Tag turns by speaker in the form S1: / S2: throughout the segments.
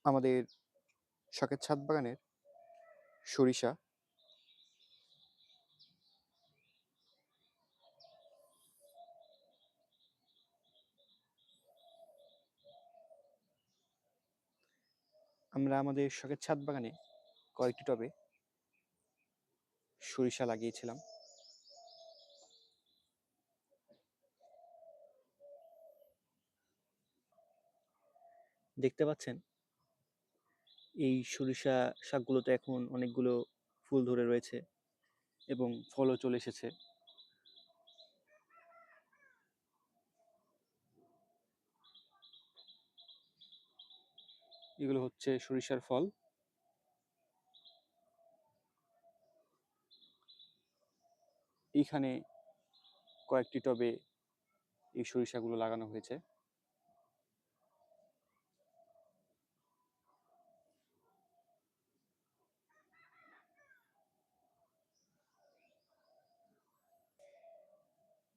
S1: আমাদের শখের ছাদ বাগানের সরিষা আমরা আমাদের শখের ছাদ বাগানে কয়েকটি টবে সরিষা লাগিয়েছিলাম। দেখতে পাচ্ছেন এই সরিষা শাকগুলোতে এখন অনেকগুলো ফুল ধরে রয়েছে এবং ফলও চলে এসেছে। এগুলো হচ্ছে সরিষার ফল। এইখানে কয়েকটি টবে এই সরিষাগুলো লাগানো হয়েছে।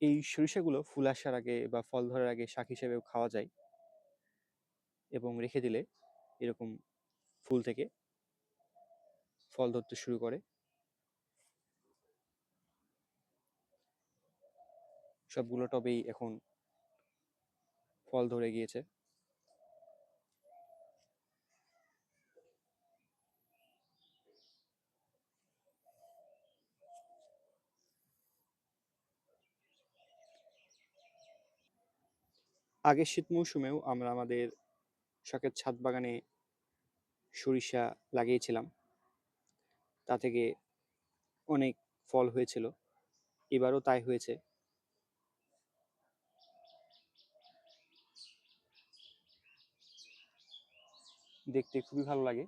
S1: এই সরিষাগুলো ফুল আসার আগে বা ফল ধরার আগে শাক হিসেবেও খাওয়া যায় এবং রেখে দিলে এরকম ফুল থেকে ফল ধরতে শুরু করে। সবগুলো টবেই এখন ফল ধরে গিয়েছে। আগের শীত মৌসুমেও আমরা আমাদের শখের ছাদ বাগানে সরিষা লাগিয়েছিলাম। তা থেকে অনেক ফল হয়েছিল। এবারও তাই হয়েছে। দেখতে খুবই ভালো লাগে।